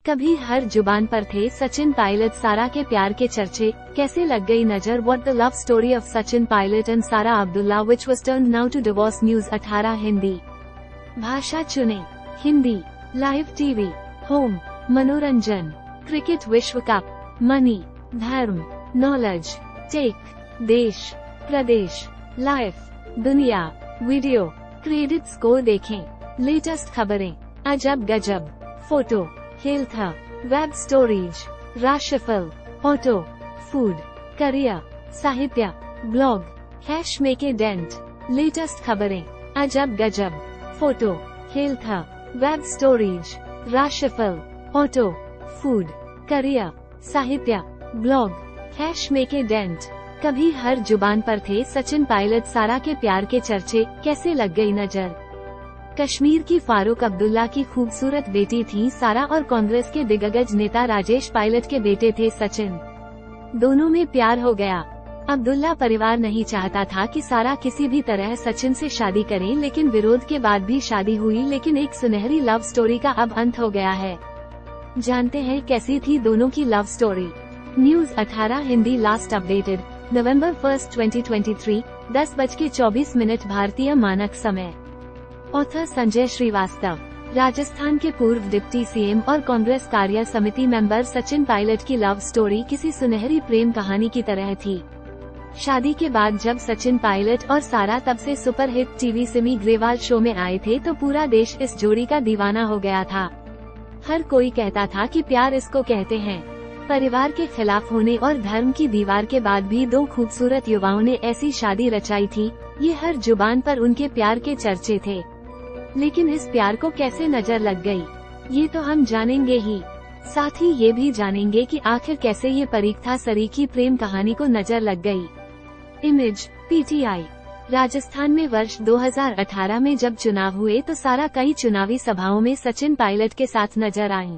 कभी हर जुबान पर थे सचिन पायलट सारा के प्यार के चर्चे, कैसे लग गई नजर। What the love story of Sachin Pilot and Sara Abdullah which was turned now to divorce. News 18 Hindi भाषा चुने। हिंदी लाइव टीवी, होम, मनोरंजन, क्रिकेट विश्व कप, मनी, धर्म, नॉलेज, टेक, देश प्रदेश, लाइफ, दुनिया, वीडियो, क्रेडिट स्कोर देखें, लेटेस्ट खबरें, अजब गजब, फोटो, हेल्थ, वेब स्टोरीज, राशिफल, ऑटो, फूड, करियर, साहित्य, blog, hash make a dent, latest खबरें, अजब गजब, फोटो, हेल्थ, वेब स्टोरीज, राशिफल, ऑटो, फूड, करियर, साहित्य, blog, hash make a dent. कभी हर जुबान पर थे सचिन पायलट सारा के प्यार के चर्चे, कैसे लग गई नजर। कश्मीर की फारूक अब्दुल्ला की खूबसूरत बेटी थी सारा और कांग्रेस के दिग्गज नेता राजेश पायलट के बेटे थे सचिन। दोनों में प्यार हो गया। अब्दुल्ला परिवार नहीं चाहता था कि सारा किसी भी तरह सचिन से शादी करे, लेकिन विरोध के बाद भी शादी हुई। लेकिन एक सुनहरी लव स्टोरी का अब अंत हो गया है। जानते हैं कैसी थी दोनों की love story. News 18 Hindi last updated November 1, 2023, 10:24 भारतीय मानक समय। ऑथर संजय श्रीवास्तव। राजस्थान के पूर्व डिप्टी सीएम और कांग्रेस कार्य समिति मेंबर सचिन पायलट की लव स्टोरी किसी सुनहरी प्रेम कहानी की तरह थी। शादी के बाद जब सचिन पायलट और सारा तब से superhit TV Simi Grewal show में आए थे तो पूरा देश इस जोड़ी का दीवाना हो गया था। हर कोई कहता था कि प्यार इसको कहते हैं। परिवार के खिलाफ होने और धर्म की दीवार के बाद भी दो खूबसूरत युवाओं ने ऐसी शादी रचाई थी। ये हर जुबान पर उनके प्यार के चर्चे थे। लेकिन इस प्यार को कैसे नजर लग गई, ये तो हम जानेंगे ही। साथ ही ये भी जानेंगे कि आखिर कैसे ये परीक्षा सरीखी प्रेम कहानी को नजर लग गई। Image PTI. राजस्थान में वर्ष 2018 में जब चुनाव हुए तो सारा कई चुनावी सभाओं में सचिन पायलट के साथ नजर आईं।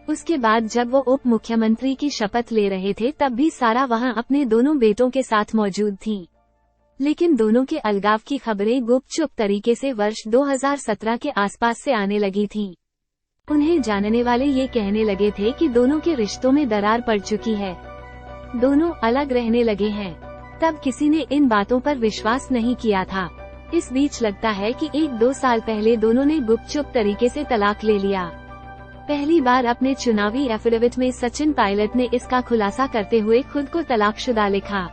उसके बाद जब वो उप मुख्यमंत्री की शपथ ले रहे थे तब भी सारा वहां अपने दोनों बेटों के साथ मौजूद थीं। लेकिन दोनों के अलगाव की खबरें गुपचुप तरीके से वर्ष 2017 के आसपास से आने लगी थीं। उन्हें जानने वाले ये कहने लगे थे कि दोनों के रिश्तों में दरार पड़ चुकी है, दोनों अलग रहने लगे हैं। तब किसी ने इन बातों पर विश्वास नहीं किया था। इस बीच लगता है कि 1-2 साल पहले दोनों ने गुपचुप तरीके से तलाक ले लिया। पहली बार अपने चुनावी एफिडेविट में सचिन पायलट ने इसका खुलासा करते हुए खुद को तलाकशुदा लिखा।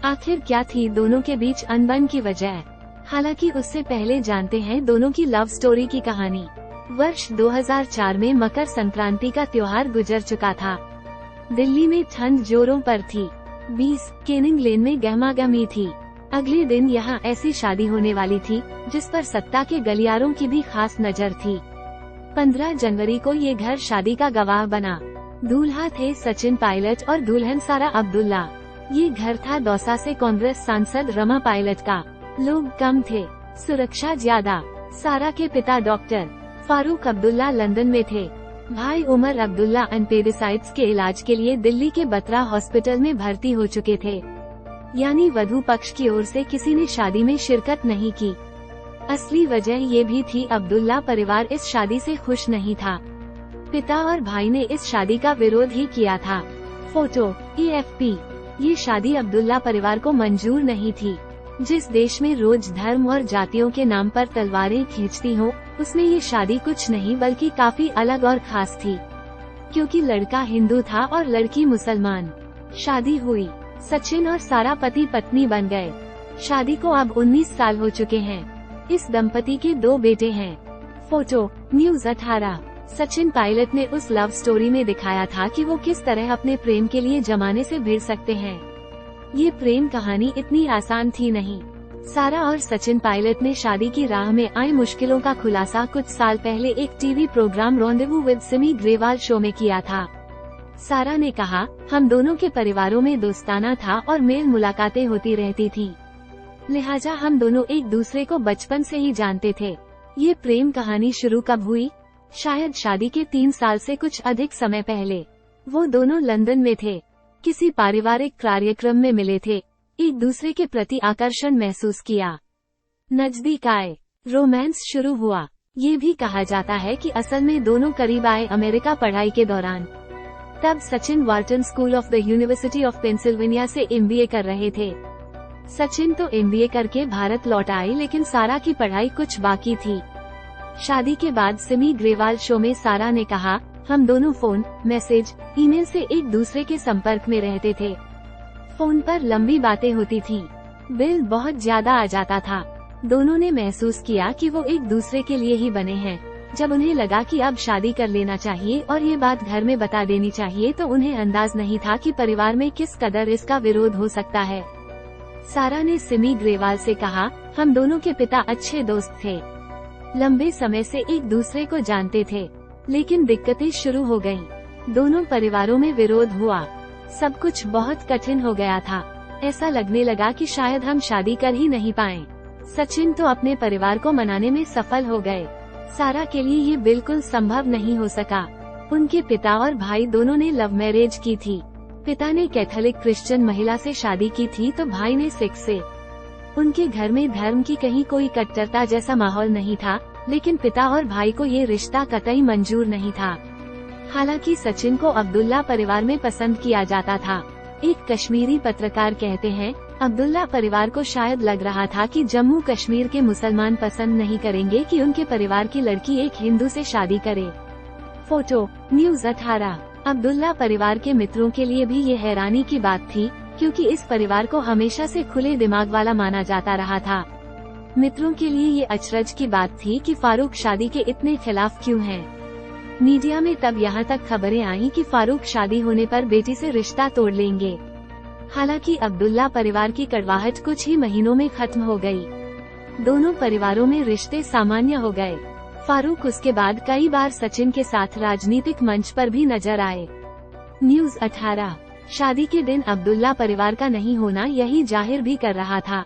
आखिर क्या थी दोनों के बीच अनबन की वजह। हालांकि उससे पहले जानते हैं दोनों की लव स्टोरी की कहानी। वर्ष 2004 में मकर संक्रांति का त्योहार गुजर चुका था। दिल्ली में ठंड जोरों पर थी। 20 केनिंग लेन में गहमागहमी थी। अगले दिन यहाँ ऐसी शादी होने वाली थी जिस पर सत्ता के गलियारों की भी खास नजर थी। 15 जनवरी को ये घर शादी का गवाह बना। दूल्हा थे सचिन पायलट और दुल्हन सारा अब्दुल्ला। ये घर था दौसा से कांग्रेस सांसद रमा पायलट का। लोग कम थे, सुरक्षा ज्यादा। सारा के पिता डॉक्टर फारूक अब्दुल्ला लंदन में थे। भाई उमर अब्दुल्ला एपेंडिसाइटिस के इलाज के लिए दिल्ली के बत्रा हॉस्पिटल में भर्ती हो चुके थे। यानी वधू पक्ष की ओर से किसी ने शादी में शिरकत नहीं की। असली वजह ये भी थी अब्दुल्ला परिवार इस शादी से खुश नहीं था। पिता और भाई ने इस शादी का विरोध ही किया था। Photo AFP। ये शादी अब्दुल्ला परिवार को मंजूर नहीं थी। जिस देश में रोज धर्म और जातियों के नाम पर तलवारें खींचती हों, उसमें ये शादी कुछ नहीं बल्कि काफी अलग और खास थी। क्योंकि लड़का हिंदू था और लड़की मुसलमान। शादी हुई, सचिन और सारा पति पत्नी बन गए। शादी को अब 19 साल हो चुके हैं। इस दंपति के 2 बेटे हैं। Photo news 18। सचिन पायलट ने उस लव स्टोरी में दिखाया था कि वो किस तरह अपने प्रेम के लिए जमाने से भिड़ सकते हैं। ये प्रेम कहानी इतनी आसान थी नहीं। सारा और सचिन पायलट ने शादी की राह में आई मुश्किलों का खुलासा कुछ साल पहले एक TV programme rendezvous with Simi Grewal show में किया था। सारा ने कहा, हम दोनों के परिवारों में दोस्ताना था और मेल मुलाकातें होती रहती थी, लिहाजा हम दोनों एक दूसरे को बचपन से ही जानते थे। ये प्रेम कहानी शुरू कब हुई? शायद शादी के 3 साल से कुछ अधिक समय पहले। वो दोनों लंदन में थे, किसी पारिवारिक कार्यक्रम में मिले थे, एक दूसरे के प्रति आकर्षण महसूस किया, नजदीक आए, रोमांस शुरू हुआ। ये भी कहा जाता है कि असल में दोनों करीब आए अमेरिका पढ़ाई के दौरान। तब Sachin Wharton school of the university of Pennsylvania से MBA कर रहे थे। सचिन तो MBA करके भारत लौट आए, लेकिन सारा की पढ़ाई कुछ बाकी थी। शादी के बाद सिमी ग्रेवाल शो में सारा ने कहा, हम दोनों फोन, मैसेज, ईमेल से एक दूसरे के संपर्क में रहते थे। फोन पर लंबी बातें होती थी, बिल बहुत ज्यादा आ जाता था। दोनों ने महसूस किया कि वो एक दूसरे के लिए ही बने हैं। जब उन्हें लगा कि अब शादी कर लेना चाहिए और ये बात घर में बता देनी चाहिए, तो उन्हें अंदाज नहीं था कि परिवार में किस कदर इसका विरोध हो सकता है। सारा ने सिमी ग्रेवाल से कहा, हम दोनों के पिता अच्छे दोस्त थे, लंबे समय से एक दूसरे को जानते थे, लेकिन दिक्कतें शुरू हो गयीं। दोनों परिवारों में विरोध हुआ, सब कुछ बहुत कठिन हो गया था। ऐसा लगने लगा कि शायद हम शादी कर ही नहीं पाए। सचिन तो अपने परिवार को मनाने में सफल हो गए। सारा के लिए ये बिल्कुल संभव नहीं हो सका। उनके पिता और भाई दोनों ने लव मैरिज की थी। पिता ने कैथोलिक क्रिश्चियन महिला से शादी की थी तो भाई ने सिख से। उनके घर में धर्म की कहीं कोई कट्टरता जैसा माहौल नहीं था, लेकिन पिता और भाई को ये रिश्ता कतई मंजूर नहीं था। हालांकि सचिन को अब्दुल्ला परिवार में पसंद किया जाता था। एक कश्मीरी पत्रकार कहते हैं, अब्दुल्ला परिवार को शायद लग रहा था कि जम्मू कश्मीर के मुसलमान पसंद नहीं करेंगे कि उनके परिवार की लड़की एक हिंदू से शादी करे। Photo news 18। अब्दुल्ला परिवार के मित्रों के लिए भी ये हैरानी की बात थी, क्योंकि इस परिवार को हमेशा से खुले दिमाग वाला माना जाता रहा था। मित्रों के लिए ये अचरज की बात थी कि फारूक शादी के इतने खिलाफ क्यों हैं। मीडिया में तब यहाँ तक खबरें आईं कि फारूक शादी होने पर बेटी से रिश्ता तोड़ लेंगे। हालांकि अब्दुल्ला परिवार की कड़वाहट कुछ ही महीनों में खत्म हो गई। दोनों परिवारों में रिश्ते सामान्य हो गए। फारूक उसके बाद कई बार सचिन के साथ राजनीतिक मंच पर भी नजर आए। न्यूज़ 18। शादी के दिन अब्दुल्ला परिवार का नहीं होना यही जाहिर भी कर रहा था।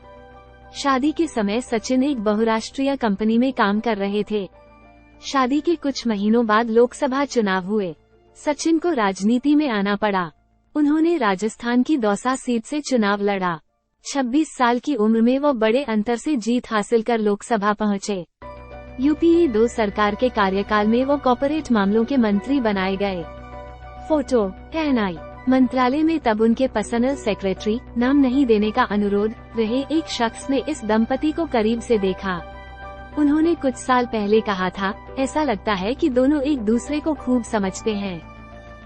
शादी के समय सचिन एक बहुराष्ट्रीय कंपनी में काम कर रहे थे। शादी के कुछ महीनों बाद लोकसभा चुनाव हुए। सचिन को राजनीति में आना पड़ा। उन्होंने राजस्थान की दौसा सीट से चुनाव लड़ा। 26 साल की उम्र में वो बड़े अंतर से जीत हासिल कर लोकसभा पहुंचे। UPA 2 सरकार के कार्यकाल में वो कॉर्पोरेट मामलों के मंत्री बनाए गए। फोटो NI मंत्रालय में तब उनके पर्सनल सेक्रेटरी, नाम नहीं देने का अनुरोध, रहे एक शख्स ने इस दंपति को करीब से देखा। उन्होंने कुछ साल पहले कहा था, ऐसा लगता है कि दोनों एक दूसरे को खूब समझते हैं।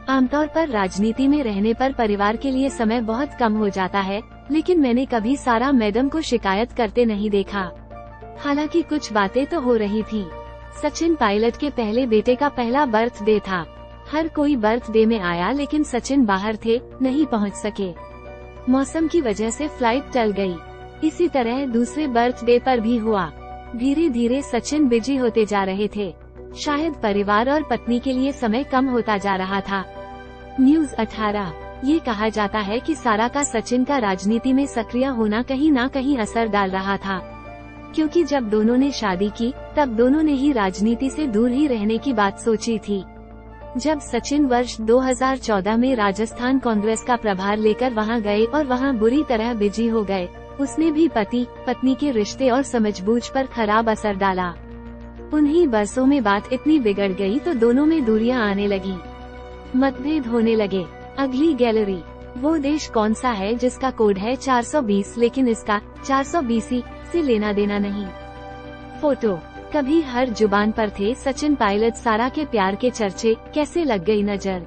आमतौर पर राजनीति में रहने पर परिवार के लिए समय बहुत कम हो जाता है, लेकिन मैंने कभी सारा मैडम को शिकायत करते नहीं देखा। हालांकि कुछ बातें तो हो रही थी। सचिन पायलट के पहले बेटे का पहला बर्थडे था। हर कोई बर्थडे में आया, लेकिन सचिन बाहर थे, नहीं पहुंच सके। मौसम की वजह से फ्लाइट टल गई। इसी तरह दूसरे बर्थडे पर भी हुआ। धीरे धीरे सचिन बिजी होते जा रहे थे। शायद परिवार और पत्नी के लिए समय कम होता जा रहा था। न्यूज़ 18। ये कहा जाता है कि सारा का सचिन का राजनीति में सक्रिय होना कहीं ना कहीं असर डाल रहा था, क्योंकि जब दोनों ने शादी की तब दोनों ने ही राजनीति से दूर ही रहने की बात सोची थी। जब सचिन वर्ष 2014 में राजस्थान कांग्रेस का प्रभार लेकर वहां गए और वहां बुरी तरह बिजी हो गए, उसने भी पति पत्नी के रिश्ते और समझबूझ पर खराब असर डाला। उन्हीं बरसों में बात इतनी बिगड़ गई तो दोनों में दूरियां आने लगी, मतभेद होने लगे। अगली गैलरी, वो देश कौन सा है जिसका कोड है 420 लेकिन इसका 420 से लेना देना नहीं। फोटो कभी हर जुबान पर थे सचिन पायलट सारा के प्यार के चर्चे, कैसे लग गई नजर।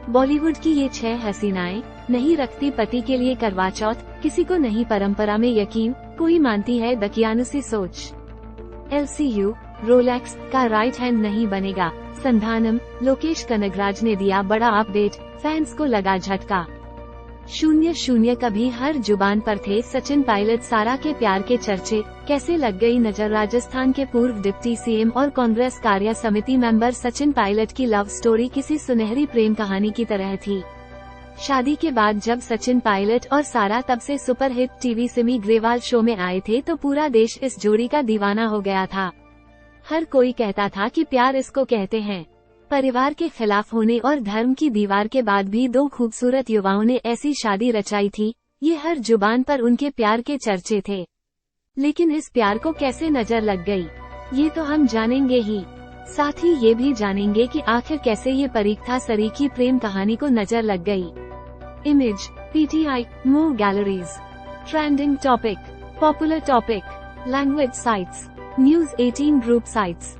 बॉलीवुड की ये 6 हसीनाएं, नहीं रखती पति के लिए करवा चौथ, किसी को नहीं परंपरा में यकीन, कोई मानती है दकियानुसी सोच। LCU रोलेक्स का राइट हैंड नहीं बनेगा। संधानम, लोकेश कनगराज ने दिया बड़ा अपडेट, फैंस को लगा झटका। 00 कभी हर जुबान पर थे सचिन पायलट सारा के प्यार के चर्चे, कैसे लग गई नजर। राजस्थान के पूर्व डिप्टी CM और कांग्रेस कार्य समिति मेंबर सचिन पायलट की लव स्टोरी किसी सुनहरी प्रेम कहानी की तरह थी। शादी के बाद जब सचिन पायलट और सारा तब से superhit TV Simi Grewal show में आए थे तो पूरा देश इस जोड़ी का दीवाना हो गया था। हर कोई कहता था कि प्यार इसको कहते हैं। परिवार के खिलाफ होने और धर्म की दीवार के बाद भी 2 खूबसूरत युवाओं ने ऐसी शादी रचाई थी। ये हर जुबान पर उनके प्यार के चर्चे थे। लेकिन इस प्यार को कैसे नजर लग गई, ये तो हम जानेंगे ही, साथ ही ये भी जानेंगे कि आखिर कैसे ये परीक्षा सरीखी प्रेम कहानी को नजर लग गई। Image PTI move galleries. Trending topic, popular topic, language sites, News 18 group sites.